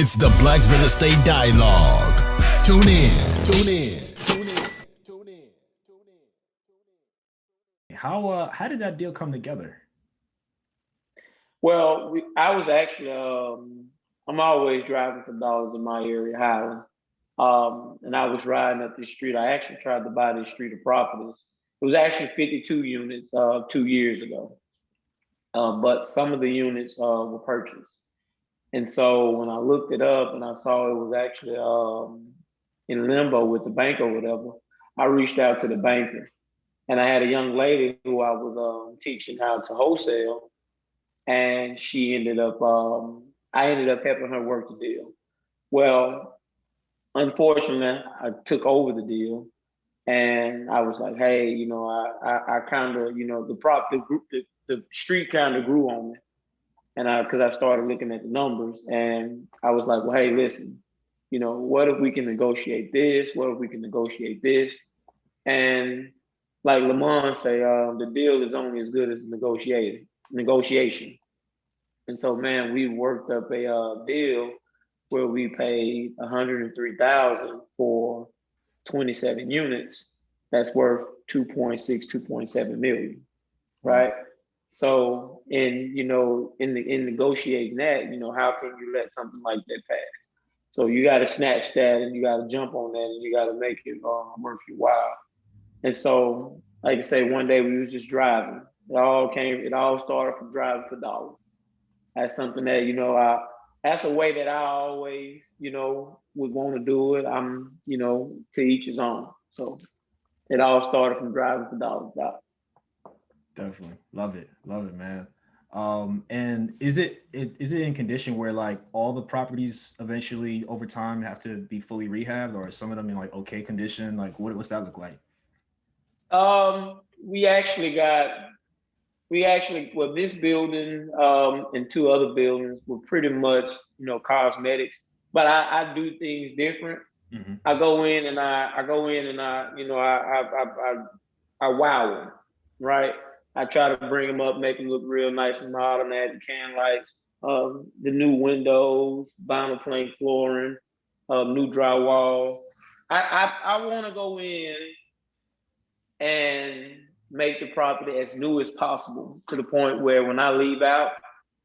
It's the Black Real Estate Dialogue. Tune in. Tune in. Tune in. Tune in. How did that deal come together? Well, I was actually I'm always driving for dollars in my area, Highland. And I was riding up this street. I actually tried to buy this street of properties. It was actually 52 units 2 years ago, but some of the units were purchased. And so when I looked it up and I saw it was actually in limbo with the bank or whatever, I reached out to the banker. And I had a young lady who I was teaching how to wholesale, and I ended up helping her work the deal. Well, unfortunately, I took over the deal, and I was like, hey, I kind of, the street kind of grew on me, and because I started looking at the numbers, and I was like, well, hey, listen, what if we can negotiate this? What if we can negotiate this? And like Lamont say, the deal is only as good as the negotiation. And so, man, we worked up a deal where we paid 103,000 for 27 units. That's worth 2.6, 2.7 million, Wow. right? So, in negotiating that, how can you let something like that pass? So you got to snatch that, and you got to jump on that, and you got to make it worth your while. And so, like I say, one day we was just driving. It all started from driving for dollars. That's something that, that's a way that I always, would want to do it. To each his own. So it all started from driving for dollars. Definitely. Love it, man. And is it in condition where like all the properties eventually over time have to be fully rehabbed, or some of them in like okay condition? Like what's that look like? Um, we actually got, well, this building and two other buildings were pretty much, cosmetics, but I do things different. Hmm. I wow them, right? I try to bring them up, make them look real nice and modern. Add the can lights, the new windows, vinyl plank flooring, new drywall. I want to go in and make the property as new as possible to the point where when I leave out,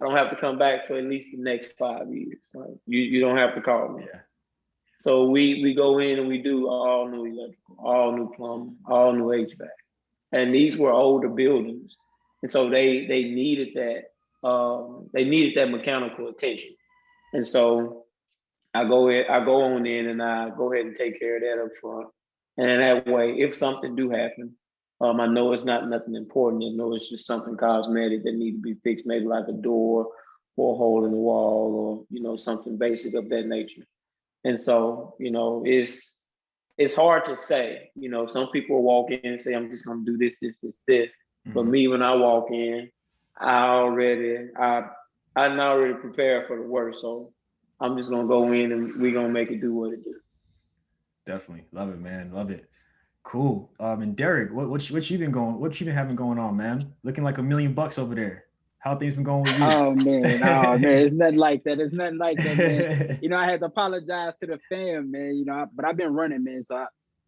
I don't have to come back for at least the next 5 years. Right? You don't have to call me. Yeah. So we go in and we do all new electrical, all new plumbing, all new HVAC. And these were older buildings. And so they needed that mechanical attention. And so I go on in and I go ahead and take care of that up front. And that way, if something do happen, I know it's not nothing important. I know it's just something cosmetic that need to be fixed, maybe like a door or a hole in the wall, or something basic of that nature. And so, it's hard to say. Some people walk in and say, I'm just gonna do this, this, this, this. But Hmm. me, when I walk in, I'm already prepared for the worst. So I'm just gonna go in and we're gonna make it do what it do. Definitely. Love it, man. Love it. Cool. And Derek, what you been having going on, man? Looking like $1 million over there. How things been going with you? Oh man, it's nothing like that. It's nothing like that, man. I had to apologize to the fam, man. But I've been running, man. So I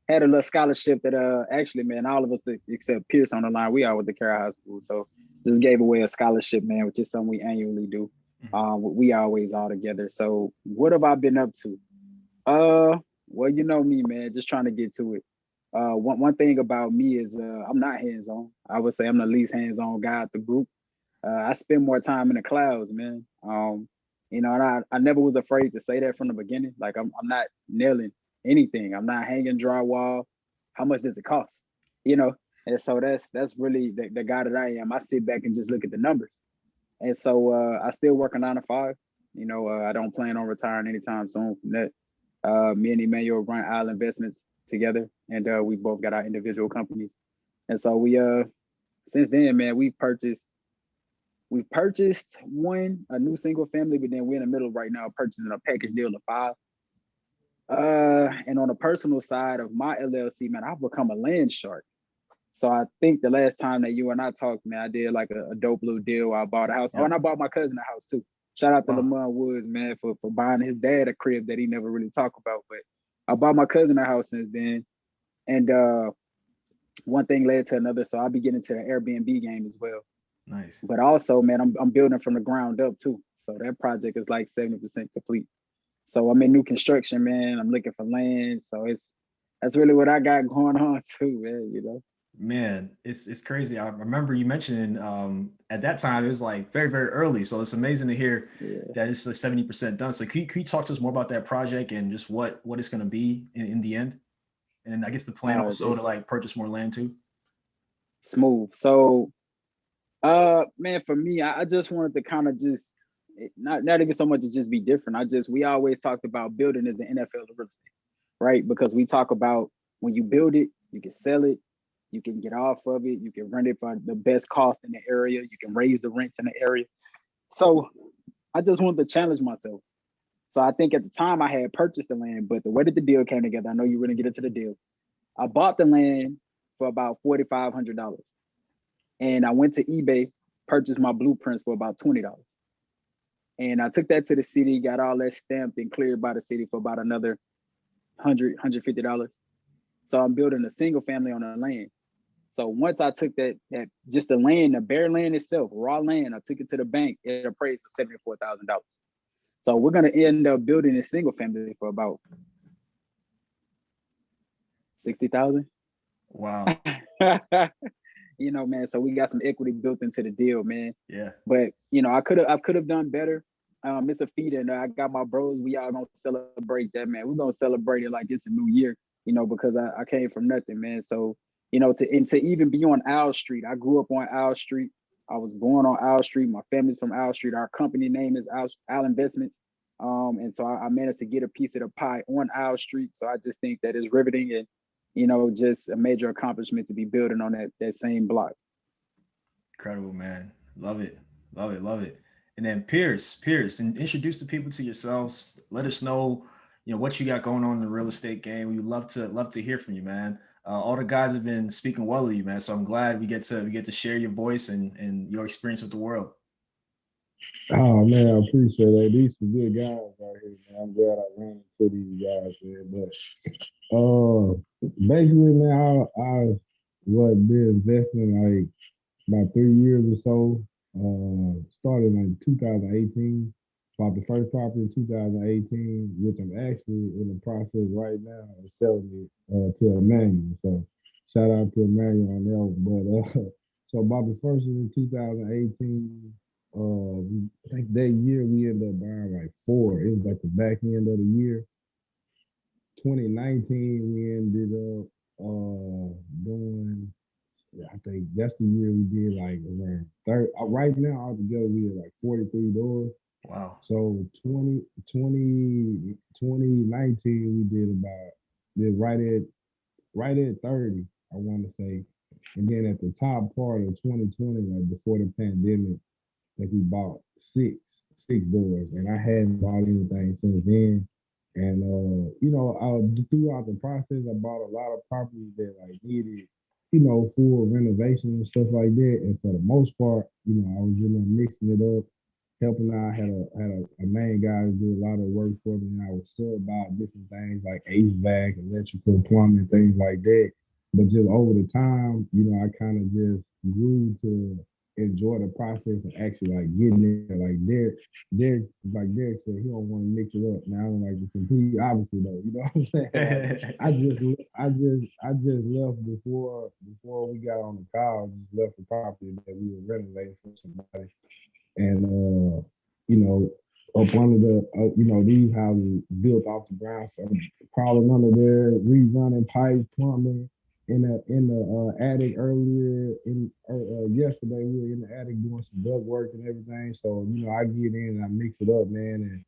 had a little scholarship that actually, man, all of us except Pierce on the line, we are with the Carroll High School. So just gave away a scholarship, man, which is something we annually do. We always all together. So what have I been up to? Well, you know me, man, just trying to get to it. One thing about me is I'm not hands-on. I would say I'm the least hands-on guy at the group. I spend more time in the clouds, man. And I never was afraid to say that from the beginning. Like I'm not nailing anything. I'm not hanging drywall. How much does it cost? You know, and so that's really the guy that I am. I sit back and just look at the numbers. And so I still work a 9 to 5. I don't plan on retiring anytime soon from that. Me and Emmanuel run Isle Investments together, and we both got our individual companies. And so we since then, man, we purchased a new single family, but then we're in the middle right now purchasing a package deal of 5. And on the personal side of my LLC, man, I've become a land shark. So I think the last time that you and I talked, man, I did like a dope little deal where I bought a house. Oh, Yeah. and I bought my cousin a house too. Shout out to Wow. Lamont Woods, man, for buying his dad a crib that he never really talked about. But I bought my cousin a house since then. And one thing led to another. So I'll be getting into the Airbnb game as well. Nice. But also, man, I'm building from the ground up too. So that project is like 70% complete. So I'm in new construction, man. I'm looking for land. So that's really what I got going on too, man, you know. Man, it's crazy. I remember you mentioning at that time it was like very, very early. So it's amazing to hear Yeah. that it's like 70% done. So can you talk to us more about that project and just what it's gonna be in the end? And I guess the plan also to It's like purchase more land too. smooth. So man, for me, I just wanted to kind of just not even so much to just be different. We always talked about building as the NFL of real estate, right? Because we talk about when you build it, you can sell it, you can get off of it, you can rent it for the best cost in the area, you can raise the rents in the area. So I just wanted to challenge myself. So I think at the time I had purchased the land, but the way that the deal came together, I know you're gonna get into the deal. I bought the land for about $4,500. And I went to eBay, purchased my blueprints for about $20. And I took that to the city, got all that stamped and cleared by the city for about another $150. So I'm building a single family on the land. So once I took that just the land, the bare land itself, raw land, I took it to the bank, it appraised for $74,000. So we're gonna end up building a single family for about 60,000. Wow. You know, man. So we got some equity built into the deal, man. Yeah. But you know, I could have done better. It's a feat, and I got my bros. We all gonna celebrate that, man. We're gonna celebrate it like it's a new year, you know, because I came from nothing, man. So you know, to even be on Owl Street, I grew up on Owl Street. I was born on Owl Street. My family's from Owl Street. Our company name is Owl Investments. And so I managed to get a piece of the pie on Owl Street. So I just think that is riveting and you know, just a major accomplishment to be building on that same block. Incredible, man. Love it. Love it. Love it. And then Pierce, and introduce the people to yourselves. Let us know, what you got going on in the real estate game. We would love to hear from you, man. All the guys have been speaking well of you, man. So I'm glad we get to share your voice and your experience with the world. Oh man, I appreciate that. These some good guys out here, man. I'm glad I ran into these guys, man. But basically, man, I was been investing like about 3 years or so. Started in 2018. Bought the first property in 2018, which I'm actually in the process right now of selling it to Emmanuel. So shout out to Emmanuel on that one. But so I bought the first one in 2018. I think that year we ended up buying like four. It was like the back end of the year. 2019 we ended up doing. I think that's the year we did like around 30. Right now altogether we had like 43 doors. Wow. So 2019 we did right at 30, I want to say. And then at the top part of 2020, like before the pandemic, like we bought six doors, and I hadn't bought anything since then. And throughout the process, I bought a lot of properties that like needed, full renovation and stuff like that. And for the most part, I was mixing it up, helping out. I had a main guy who did a lot of work for me, and I would sub out different things like HVAC, electrical, plumbing, things like that. But just over the time, I kind of just grew to enjoy the process and actually like getting there. Like Derek said, he don't want to mix it up. Now I'm like the complete opposite though. You know what I'm saying? Like, I just left before we got on the call. Just left the property that we were renovating for somebody, and up under these houses built off the ground. So I'm crawling under there, rerunning pipes, plumbing. In the attic earlier yesterday, we were in the attic doing some duct work and everything. So I get in and I mix it up, man. And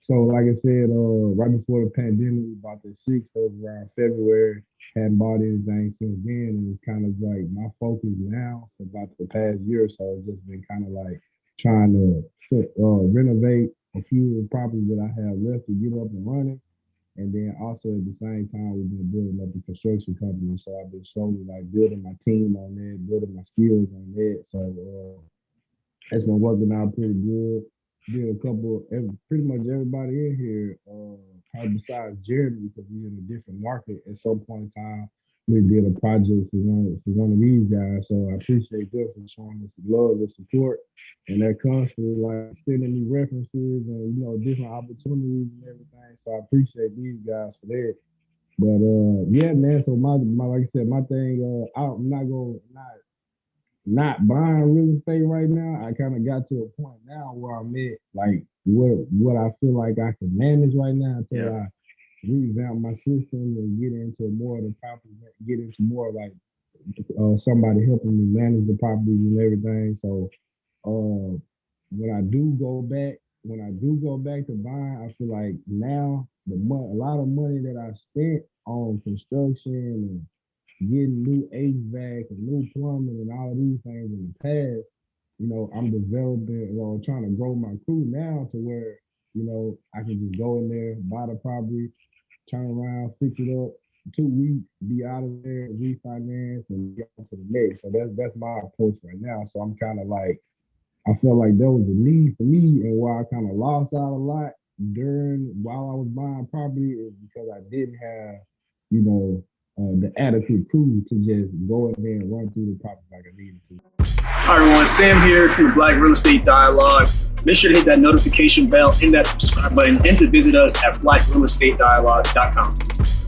so like I said, right before the pandemic, we bought the six. That was around February. Hadn't bought anything since then, and it's kind of like my focus now for about the past year or so. It's just been kind of like trying to renovate a few of the properties that I have left to get up and running. And then also at the same time, we've been building up the construction company. So I've been slowly like building my team on that, building my skills on that. So it's been working out pretty good. did a couple. Pretty much everybody in here, probably besides Jeremy, because we're in a different market. At some point in time, we did a project for one of these guys. So I appreciate them for showing us love and support, and they're constantly like sending me references and different opportunities and everything. So I appreciate these guys for that. But yeah, man. So my like I said, my thing. I'm not gonna not buying real estate right now. I kind of got to a point now where I'm at, like what I feel like I can manage right now until I revamp my system and get into more of the property, get into more like somebody helping me manage the properties and everything. So when I do go back to buying, I feel like now a lot of money that I spent on construction and getting new HVAC and new plumbing and all of these things in the past, I'm developing, trying to grow my crew now to where, I can just go in there, buy the property, turn around, fix it up, 2 weeks, be out of there, refinance, and get on to the next. So that's my approach right now. So I'm kind of like, I felt like there was a need for me, and why I kind of lost out a lot while I was buying property is because I didn't have, the adequate crew to just go in there and run through the property like I needed to. Hi everyone, Sam here from the Black Real Estate Dialogue. Make sure to hit that notification bell and that subscribe button, and to visit us at blackrealestatedialogue.com.